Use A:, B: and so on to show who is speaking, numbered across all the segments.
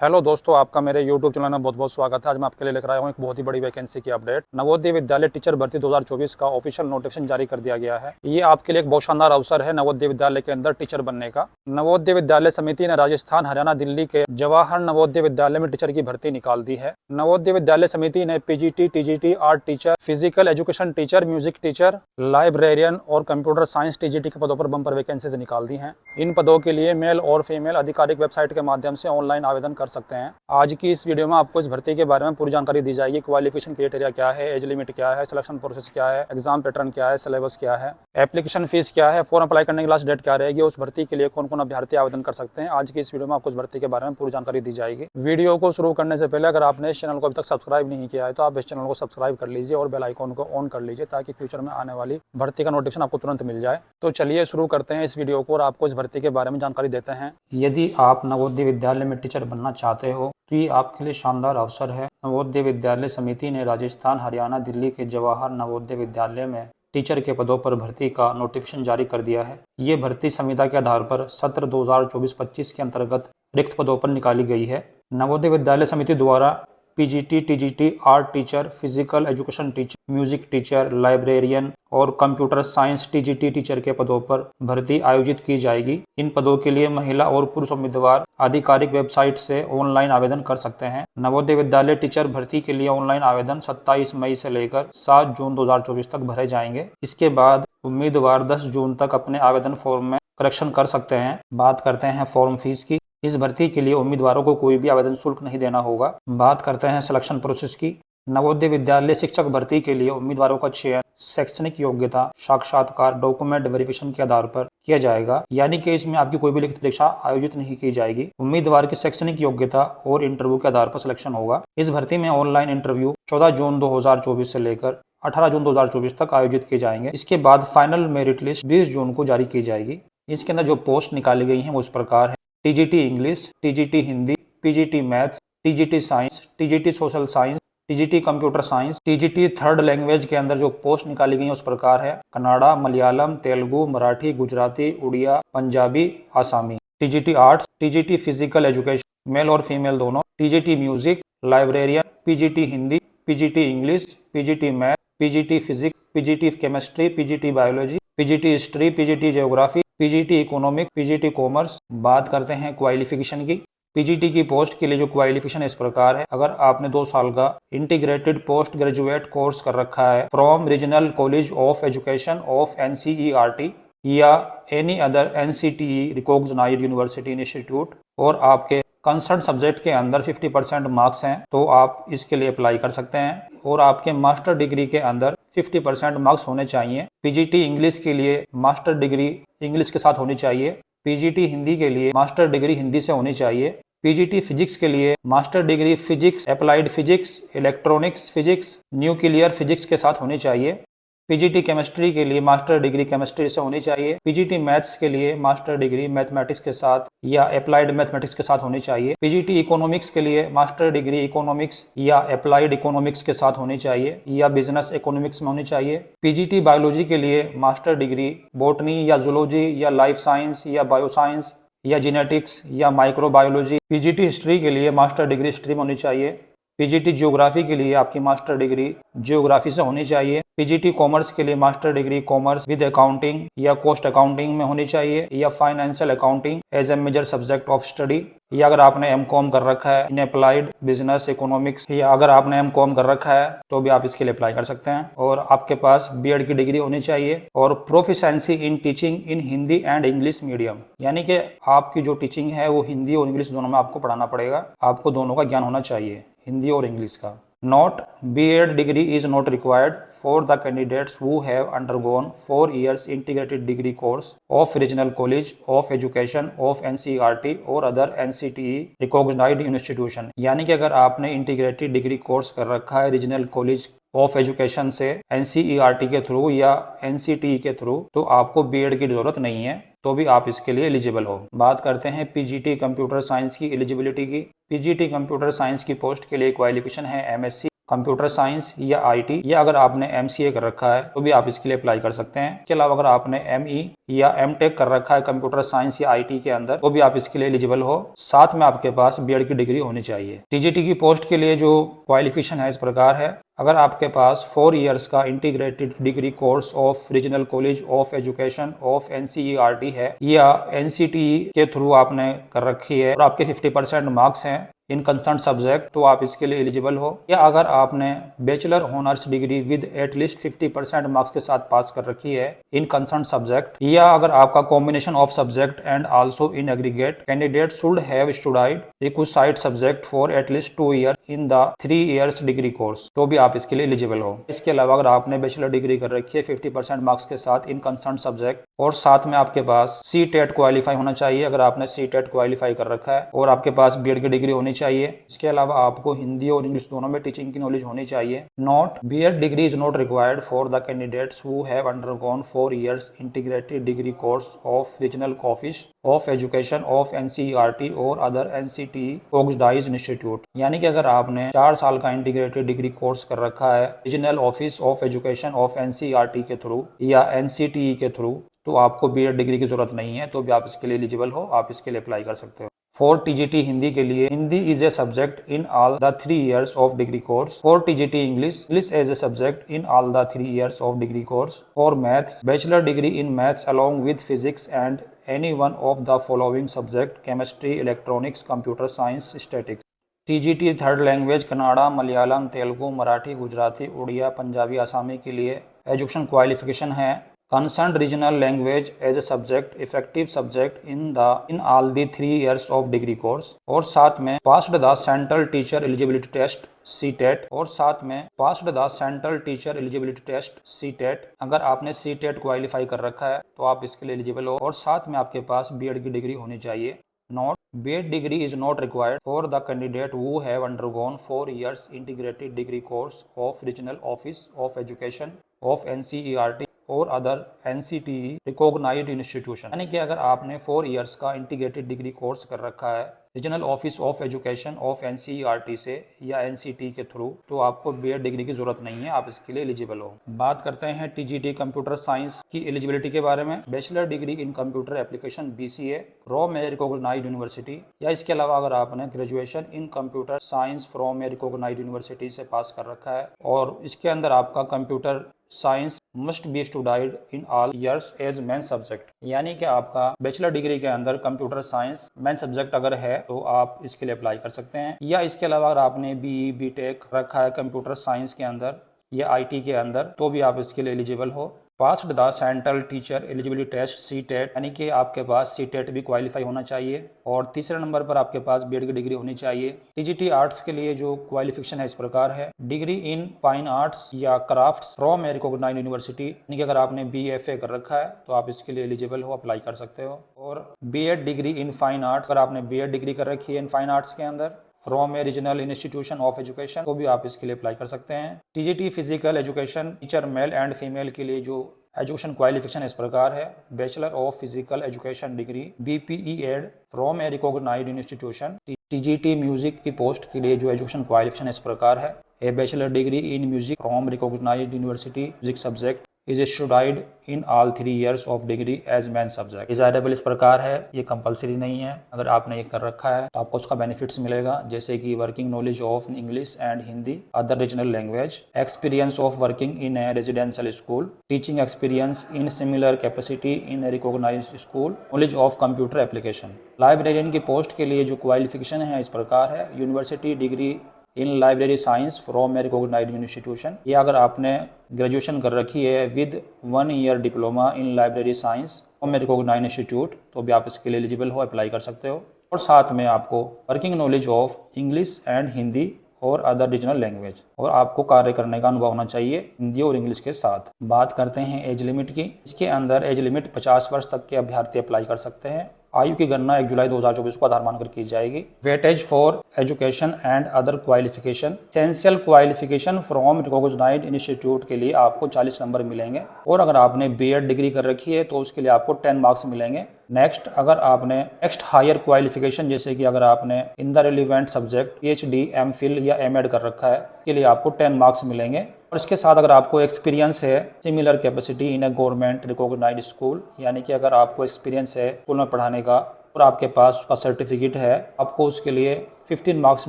A: Hello दोस्तों, आपका मेरे YouTube चैनल में बहुत बहुत स्वागत है। आज मैं आपके लिए लेकर आया हूँ एक बहुत ही बड़ी वैकेंसी की अपडेट। नवोदय विद्यालय टीचर भर्ती 2024 का ऑफिशियल नोटिफिकेशन जारी कर दिया गया है। ये आपके लिए एक बहुत शानदार अवसर है नवोदय विद्यालय के अंदर टीचर बनने का। नवोदय विद्यालय समिति ने राजस्थान, हरियाणा, दिल्ली के जवाहर नवोदय विद्यालय में टीचर की भर्ती निकाल दी है। नवोदय विद्यालय समिति ने PGT, TGT, art teacher, physical education teacher, music teacher, librarian और कंप्यूटर साइंस TGT के पदों पर बम्पर वैकेंसीज निकाल दी हैं। इन पदों के लिए मेल और फीमेल आधिकारिक वेबसाइट के माध्यम से ऑनलाइन आवेदन कर सकते हैं। आज की इस वीडियो में आपको इस भर्ती के बारे में पूरी जानकारी दी जाएगी। क्वालिफिकेशन क्राइटेरिया क्या है, एज लिमिट क्या है, सिलेक्शन प्रोसेस क्या है, एग्जाम पैटर्न क्या है, सिलेबस क्या है, एप्लीकेशन फीस क्या है, फॉर्म अप्लाई करने की लास्ट डेट क्या रहेगी, उस भर्ती के लिए कौन कौन अभ्यर्थी आवेदन कर सकते हैं। आज की इस वीडियो में आपको इस भर्ती के बारे में पूरी जानकारी दी जाएगी। वीडियो को शुरू करने से पहले अगर आपने इस चैनल को अभी तक सब्सक्राइब नहीं किया है तो आप इस चैनल को सब्सक्राइब कर लीजिए और बेल आइकन को ऑन कर लीजिए ताकि फ्यूचर में आने वाली भर्ती का नोटिफिकेशन आपको तुरंत मिल जाए। तो चलिए शुरू करते हैं इस वीडियो को और आपको इस भर्ती के बारे में जानकारी देते हैं। यदि आप नवोदय विद्यालय में टीचर बनना चाहते हो तो ये आपके लिए शानदार अवसर है। नवोदय विद्यालय समिति ने राजस्थान, हरियाणा, दिल्ली के जवाहर नवोदय विद्यालय में टीचर के पदों पर भर्ती का नोटिफिकेशन जारी कर दिया है। ये भर्ती संविदा के आधार पर सत्र 2024-25 के अंतर्गत रिक्त पदों पर निकाली गई है। नवोदय विद्यालय समिति द्वारा PGT, TGT, art teacher, physical education teacher, music teacher, librarian और कंप्यूटर साइंस TGT टीचर के पदों पर भर्ती आयोजित की जाएगी। इन पदों के लिए महिला और पुरुष उम्मीदवार आधिकारिक वेबसाइट से ऑनलाइन आवेदन कर सकते हैं। नवोदय विद्यालय टीचर भर्ती के लिए ऑनलाइन आवेदन 27 मई से लेकर 7 जून 2024 तक भरे जाएंगे। इसके बाद उम्मीदवार 10 जून तक अपने आवेदन फॉर्म में करेक्शन कर सकते हैं। बात करते हैं फॉर्म फीस की। इस भर्ती के लिए उम्मीदवारों को कोई भी आवेदन शुल्क नहीं देना होगा। बात करते हैं सिलेक्शन प्रोसेस की। नवोदय विद्यालय शिक्षक भर्ती के लिए उम्मीदवारों का चयन शैक्षणिक योग्यता, साक्षात्कार, डॉक्यूमेंट वेरिफिकेशन के आधार पर किया जाएगा। यानी कि इसमें आपकी कोई भी लिखित परीक्षा आयोजित नहीं की जाएगी। उम्मीदवार की शैक्षणिक योग्यता और इंटरव्यू के आधार पर सिलेक्शन होगा। इस भर्ती में ऑनलाइन इंटरव्यू 14 जून 2024 से लेकर 18 जून 2024 तक आयोजित किए जाएंगे। इसके बाद फाइनल मेरिट लिस्ट 20 जून को जारी की जाएगी। इसके अंदर जो पोस्ट निकाली गई है वो इस प्रकार है। TGT English, TGT Hindi, PGT maths, TGT science, TGT social science, TGT computer science, TGT third language के अंदर जो पोस्ट निकाली गई है उस प्रकार है। Kannada, Malayalam, Telugu, Marathi, Gujarati, Oriya, Punjabi, Assamese. TGT arts, TGT physical education male और फीमेल दोनों, TGT music, librarian, PGT Hindi, PGT English, PGT math, PGT physics, PGT chemistry, PGT biology, PGT history, PGT geography, PGT economic, PGT commerce. बात करते हैं क्वालिफिकेशन की। PGT की post के लिए जो क्वालिफिकेशन इस प्रकार है। अगर आपने 2 साल का इंटीग्रेटेड पोस्ट ग्रेजुएट कोर्स कर रखा है from regional college of education of NCERT या any other NCTE recognised university institute और आपके कंसर्न सब्जेक्ट के अंदर 50% मार्क्स हैं तो आप इसके लिए अप्लाई कर सकते हैं। और आपके मास्टर डिग्री के अंदर 50% मार्क्स होने चाहिए। PGT इंग्लिश के लिए मास्टर डिग्री इंग्लिश के साथ होनी चाहिए। PGT हिंदी के लिए मास्टर डिग्री हिंदी से होनी चाहिए। PGT फिजिक्स के लिए master degree physics, applied physics, electronics physics, nuclear physics के साथ होनी चाहिए। PGT केमिस्ट्री के लिए मास्टर डिग्री केमिस्ट्री से होनी चाहिए। PGT मैथ्स के लिए मास्टर डिग्री मैथमेटिक्स के साथ या अप्लाइड मैथमेटिक्स के साथ होनी चाहिए। PGT इकोनॉमिक्स के लिए मास्टर डिग्री इकोनॉमिक्स या अप्लाइड इकोनॉमिक्स के साथ होनी चाहिए या बिजनेस इकोनॉमिक्स में होनी चाहिए। PGT बायोलॉजी के लिए मास्टर डिग्री बॉटनी या जूलॉजी या लाइफ साइंस या बायोसाइंस या जेनेटिक्स या माइक्रोबायोलॉजी। PGT हिस्ट्री के लिए मास्टर डिग्री हिस्ट्री में होनी चाहिए। PGT ज्योग्राफी के लिए आपकी मास्टर डिग्री ज्योग्राफी से होनी चाहिए। PGT कॉमर्स के लिए master degree commerce with accounting या कॉस्ट अकाउंटिंग में होनी चाहिए या financial accounting as a major subject of study. या अगर आपने MCOM कर रखा है इन अप्लाइड बिजनेस इकोनॉमिक्स या अगर आपने MCOM कर रखा है तो भी आप इसके लिए अप्लाई कर सकते हैं। और आपके पास BEd की डिग्री होनी चाहिए और proficiency in teaching in Hindi and English medium, यानी कि आपकी जो टीचिंग है वो हिंदी और इंग्लिश दोनों में आपको पढ़ाना पड़ेगा। आपको दोनों का ज्ञान होना चाहिए, हिंदी और इंग्लिश का। Note: BEd degree is not required for the candidates who have undergone 4 years integrated degree course of regional college of education of NCERT or other NCTE recognized institution। यानी कि अगर आपने इंटीग्रेटेड डिग्री कोर्स कर रखा है regional college of education से NCERT के through या NCTE के थ्रू तो आपको BEd की जरूरत नहीं है, तो भी आप इसके लिए एलिजिबल हो। बात करते हैं PGT कंप्यूटर साइंस की एलिजिबिलिटी की। PGT कंप्यूटर साइंस की पोस्ट के लिए क्वालिफिकेशन है MSc कंप्यूटर साइंस या आईटी, या अगर आपने एमसीए कर रखा है तो भी आप इसके लिए अप्लाई कर सकते हैं। इसके अलावा अगर आपने एमई या एमटेक कर रखा है कंप्यूटर साइंस या आईटी के अंदर तो भी आप इसके लिए एलिजिबल हो। साथ में आपके पास बीएड की डिग्री होनी चाहिए। टीजीटी की पोस्ट के लिए जो क्वालिफिकेशन है इस प्रकार है। अगर आपके पास 4 इयर्स का integrated degree course of regional college of education of NCERT है या एनसीटीई के थ्रू आपने कर रखी है और आपके 50% मार्क्स हैं इन कंसर्न सब्जेक्ट, तो आप इसके लिए एलिजिबल हो। या अगर आपने bachelor honours degree with at least 50% marks के साथ पास कर रखी है इन कंसर्न सब्जेक्ट, या अगर आपका combination of subject and also in aggregate, candidate should have studied requisite subject for at least 2 year in the 3 years degree course, तो भी आप इसके लिए एलिजिबल हो। इसके अलावा अगर आपने बैचलर डिग्री कर रखी है 50% मार्क्स के साथ इन कंसर्न सब्जेक्ट और साथ में आपके पास सीटेट क्वालिफाई होना चाहिए, अगर आपने सीटेट क्वालिफाई कर रखा है और आपके पास बीएड की डिग्री होनी चाहिए। इसके अलावा आपको हिंदी और इंग्लिश दोनों में टीचिंग की नॉलेज होनी चाहिए। Note, BEd degree is not required for the candidates who have undergone 4 years integrated degree course of regional office of education of NCERT और अदर एनसीटी ऑर्गेनाइज्ड इंस्टीट्यूट। यानी कि अगर आपने 4 साल का इंटीग्रेटेड डिग्री कोर्स कर रखा है regional office of education of NCERT के थ्रू या एनसीटीई के थ्रू, तो आपको बीएड डिग्री की जरूरत नहीं है, तो भी आप इसके लिए एलिजिबल हो, आप इसके लिए अप्लाई कर सकते हो। फॉर टीजीटी हिंदी के लिए, Hindi is a subject in all the 3 years of degree course. For TGT English, English as a subject in all the 3 years of degree course. For maths, bachelor degree in maths along with physics and any one of the following subject chemistry, electronics, computer science, statics. TGT third language Kannada, Malayalam, Telugu, Marathi, Gujarati, Oriya, Punjabi, Assami के लिए education qualification है concerned regional language as a subject, effective subject in all the 3 years of degree course, और साथ में passed the central teacher eligibility test CTET, और साथ में passed the central teacher eligibility test CTET। अगर आपने CTET qualify कर रखा है तो आप इसके लिए एलिजिबल हो और साथ में आपके पास बीएड की डिग्री होनी चाहिए। Note, BEd degree is not required for the candidate who have undergone 4 years integrated degree course of regional office of education of NCERT और अदर एनसीटीई रिकॉग्नाइज्ड इंस्टीट्यूशन। यानी कि अगर आपने 4 इयर्स का इंटीग्रेटेड डिग्री कोर्स कर रखा है regional office of education of NCERT से या एनसीटी के थ्रू, तो आपको बीएड डिग्री की जरूरत नहीं है, आप इसके लिए एलिजिबल हो। बात करते हैं टीजीटी कंप्यूटर साइंस की एलिजिबिलिटी के बारे में। Bachelor degree in computer application BCA from a recognised university, या इसके अलावा अगर आपने graduation in computer science from a recognised university से पास कर रखा है और इसके अंदर आपका computer science must be studied in all years as main subject. यानी कि आपका बैचलर डिग्री के अंदर कंप्यूटर साइंस मेन सब्जेक्ट अगर है तो आप इसके लिए अप्लाई कर सकते हैं। या इसके अलावा अगर आपने BE BTech रखा है कंप्यूटर साइंस के अंदर या IT के अंदर, तो भी आप इसके लिए एलिजिबल हो। Passed the central teacher eligibility test CTET, यानी कि आपके पास CTET भी क्वालिफाई होना चाहिए। और तीसरे नंबर पर आपके पास बीएड की डिग्री होनी चाहिए। टीजीटी आर्ट्स के लिए जो क्वालिफिकेशन है इस प्रकार है, डिग्री इन फाइन आर्ट्स या crafts from a recognised university, यानी कि अगर आपने BFA कर रखा है तो आप इसके लिए एलिजिबल हो, अप्लाई कर सकते हो। और BEd degree in fine arts, अगर आपने बीएड डिग्री कर रखी है इन फाइन आर्ट्स के अंदर from a regional institution of education, तो भी आप इसके लिए अप्लाई कर सकते हैं। TGT physical education teacher male and female के लिए जो एजुकेशन क्वालिफिकेशन इस प्रकार है, bachelor of physical education degree BPEd from a recognised institution. TGT music की पोस्ट के लिए जो एजुकेशन क्वालिफिकेशन इस प्रकार है, a bachelor degree in music from recognised university music subject is studied in all 3 years of degree as main subject. Desirable इस प्रकार है, ये कंपलसरी नहीं है, अगर आपने ये कर रखा है तो आपको उसका बेनिफिट्स मिलेगा, जैसे कि working knowledge of English and Hindi other regional language, experience of working in a residential school, teaching experience in similar capacity in a recognised school, knowledge of computer application. Librarian की पोस्ट के लिए जो qualification है इस प्रकार है, university degree in library science from a recognised institution, या अगर आपने ग्रेजुएशन कर रखी है with 1 year diploma in library science from a recognised institute, तो भी आप इसके लिए एलिजिबल हो, अप्लाई कर सकते हो। और साथ में आपको working knowledge of English and Hindi और अदर रीजनल लैंग्वेज, और आपको कार्य करने का अनुभव होना चाहिए हिंदी और इंग्लिश के साथ। बात करते हैं एज लिमिट की। इसके अंदर एज लिमिट 50 वर्ष तक के अभ्यर्थी अप्लाई कर सकते हैं आयु की गणना 1 जुलाई 2024 को आधार मानकर की जाएगी। Weightage for education and other qualification, essential qualification from recognised institute के लिए आपको 40 नंबर मिलेंगे और अगर आपने बीएड डिग्री कर रखी है तो उसके लिए आपको 10 मार्क्स मिलेंगे। नेक्स्ट, अगर आपने नेक्स्ट हायर क्वालिफिकेशन जैसे कि अगर आपने इन the relevant subject PhD, MPhil या एमएड कर रखा है के लिए आपको 10 मार्क्स मिलेंगे। और इसके साथ अगर आपको एक्सपीरियंस है similar capacity in a government recognised school, यानी कि अगर आपको एक्सपीरियंस है स्कूल में पढ़ाने का और आपके पास उसका सर्टिफिकेट है, आपको उसके लिए 15 मार्क्स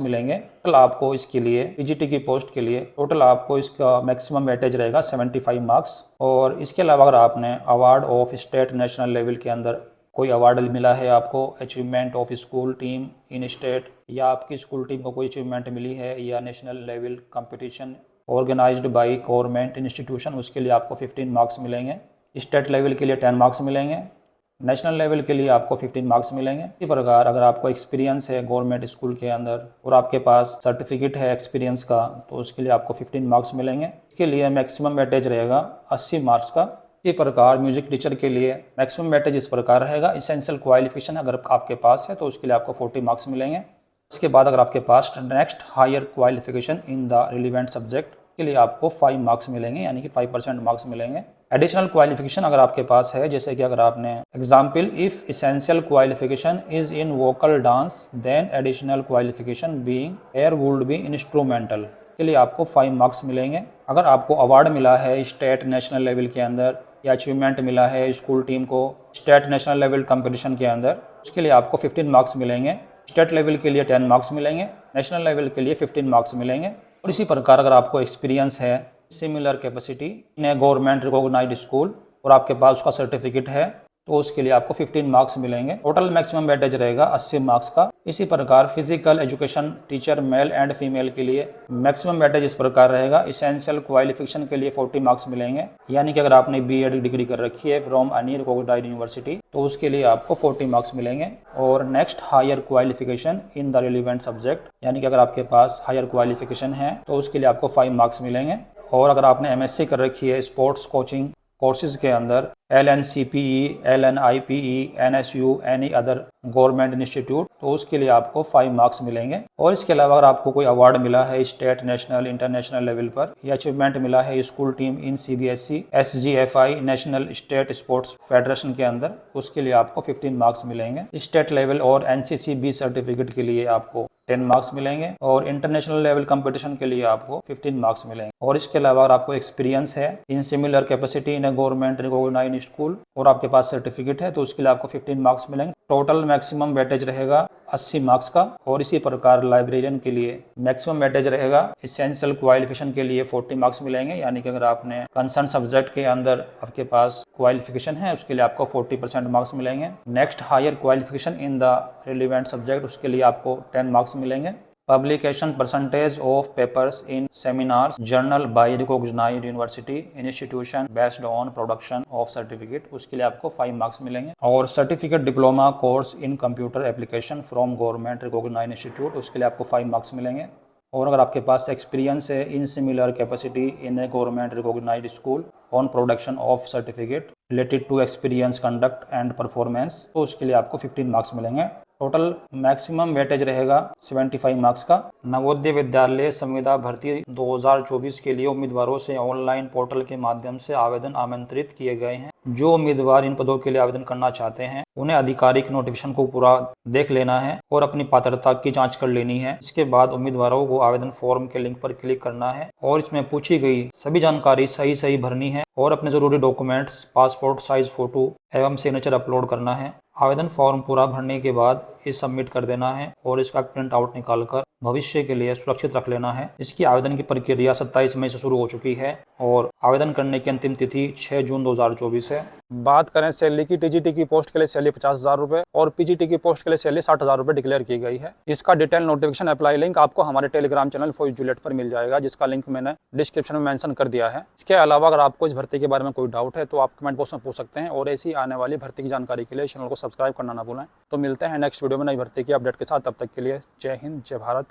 A: मिलेंगे। टोटल आपको इसके लिए पीजीटी की पोस्ट के लिए टोटल आपको इसका मैक्सिमम वेटेज रहेगा 75 मार्क्स। और इसके अलावा अगर आपने award of state national level के अंदर कोई अवार्ड मिला है, आपको achievement of school team in state, या आपकी स्कूल टीम को कोई अचीवमेंट मिली है, या national level competition organised by government institution, उसके लिए आपको 15 मार्क्स मिलेंगे। स्टेट लेवल के लिए 10 मार्क्स मिलेंगे, नेशनल लेवल के लिए आपको 15 मार्क्स मिलेंगे। इसी प्रकार अगर आपको एक्सपीरियंस है गवर्नमेंट स्कूल के अंदर और आपके पास सर्टिफिकेट है एक्सपीरियंस का तो उसके लिए आपको 15 मार्क्स मिलेंगे। इसके लिए मैक्सिमम वेटेज रहेगा 80 मार्क्स का। इसी प्रकार म्यूजिक टीचर के लिए मैक्सिमम वेटेज इस प्रकार रहेगा, इसेंशियल क्वालिफिकेशन अगर आपके पास है तो उसके लिए आपको 40 मार्क्स मिलेंगे। उसके बाद अगर आपके पास next higher qualification in the relevant subject के लिए आपको 5 मार्क्स मिलेंगे, यानी कि 5% मार्क्स मिलेंगे। एडिशनल क्वालिफिकेशन अगर आपके पास है, जैसे कि अगर आपने example if essential qualification is in vocal dance then additional qualification being air would be instrumental के लिए आपको 5 मार्क्स मिलेंगे। अगर आपको अवार्ड मिला है स्टेट नेशनल लेवल के अंदर या अचीवमेंट मिला है स्कूल टीम को स्टेट नेशनल लेवल कंपटीशन के अंदर, उसके लिए आपको 15 मार्क्स मिलेंगे। स्टेट लेवल के लिए 10 मार्क्स मिलेंगे, नेशनल लेवल के लिए 15 मार्क्स मिलेंगे। और इसी प्रकार अगर आपको एक्सपीरियंस है similar capacity in a government recognised school और आपके पास उसका सर्टिफिकेट है तो उसके लिए आपको 15 मार्क्स मिलेंगे। टोटल मैक्सिमम वेटेज रहेगा 80 मार्क्स का। इसी प्रकार physical education teacher male and female के लिए मैक्सिमम वेटेज इस प्रकार रहेगा, इसेंशियल क्वालिफिकेशन के लिए 40 मार्क्स मिलेंगे, यानी कि अगर आपने बीएड डिग्री कर रखी है फ्रॉम एनी रिकॉग्नाइज्ड यूनिवर्सिटी तो उसके लिए आपको 40 मार्क्स मिलेंगे। और next higher qualification in the relevant subject, यानी कि अगर आपके पास हायर क्वालिफिकेशन है तो उसके लिए आपको 5 मार्क्स मिलेंगे। और अगर आपने एमएससी कर रखी है स्पोर्ट्स कोचिंग कोर्सेज के अंदर LNCPE, LNIPE, NSU, any other government institute तो उसके लिए आपको 5 मार्क्स मिलेंगे। और इसके अलावा अगर आपको कोई अवार्ड मिला है स्टेट नेशनल इंटरनेशनल लेवल पर या अचीवमेंट मिला है स्कूल टीम इन CBSE, SGFI national state sports federation के अंदर, उसके लिए आपको 15 मार्क्स मिलेंगे। स्टेट लेवल और NCCB सर्टिफिकेट के लिए आपको 10 मार्क्स मिलेंगे और इंटरनेशनल लेवल कंपटीशन के लिए आपको 15 मार्क्स मिलेंगे। और इसके अलावा अगर आपको एक्सपीरियंस है in similar capacity in government recognised school और आपके पास सर्टिफिकेट है तो उसके लिए आपको 15 मार्क्स मिलेंगे। टोटल मैक्सिमम वेटेज रहेगा 80 मार्क्स का। और इसी प्रकार लाइब्रेरियन के लिए मैक्सिमम वेटेज रहेगा, इसेंशियल क्वालिफिकेशन के लिए 40 मार्क्स मिलेंगे, यानी कि अगर आपने कंसर्न सब्जेक्ट के अंदर आपके पास क्वालिफिकेशन है उसके लिए आपको 40% मार्क्स मिलेंगे। Next higher qualification in the relevant subject उसके लिए आपको 10 मार्क्स मिलेंगे। Publication percentage of papers in seminars journal by recognised university institution based on production of certificate उसके लिए आपको 5 मार्क्स मिलेंगे। और certificate diploma course in computer application from government recognised institute उसके लिए आपको 5 मार्क्स मिलेंगे। और अगर आपके पास एक्सपीरियंस है in similar capacity in a government recognised school on production of certificate related to experience conduct and performance तो उसके लिए आपको 15 मार्क्स मिलेंगे। टोटल मैक्सिमम वेटेज रहेगा 75 मार्क्स का। नवोदय विद्यालय संविदा भर्ती 2024 के लिए उम्मीदवारों से ऑनलाइन पोर्टल के माध्यम से आवेदन आमंत्रित किए गए हैं। जो उम्मीदवार इन पदों के लिए आवेदन करना चाहते हैं उन्हें आधिकारिक नोटिफिकेशन को पूरा देख लेना है और अपनी पात्रता की जांच कर लेनी है। इसके बाद उम्मीदवारों को आवेदन फॉर्म के लिंक पर क्लिक करना है और इसमें पूछी गई सभी जानकारी सही भरनी है और अपने जरूरी डॉक्यूमेंट्स पासपोर्ट साइज फोटो एवं सिग्नेचर अपलोड करना है। आवेदन फॉर्म पूरा भरने के बाद ये सबमिट कर देना है और इसका प्रिंट आउट निकालकर भविष्य के लिए सुरक्षित रख लेना है। इसकी आवेदन की प्रक्रिया 27 मई से शुरू हो चुकी है और आवेदन करने की अंतिम तिथि 6 जून 2024 है। बात करें सैलरी की, टीजीटी की पोस्ट के लिए सैलरी 50,000 रुपए और पीजीटी की पोस्ट के लिए सैलरी 60,000 रुपए डिक्लेयर की गई है। इसका डिटेल नोटिफिकेशन अप्लाई लिंक आपको हमारे टेलीग्राम चैनल फॉर जूलियट पर मिल जाएगा, जिसका लिंक मैंने डिस्क्रिप्शन में मेंशन कर दिया है। इसके अलावा अगर आपको इस भर्ती के बारे में कोई डाउट है तो आप कमेंट बॉक्स में पूछ सकते हैं और ऐसी आने वाली भर्ती की जानकारी के लिए चैनल को सब्सक्राइब करना ना भूलें। तो मिलते हैं नेक्स्ट वीडियो में नई भर्ती की अपडेट के साथ, तब तक के लिए जय हिंद जय भारत।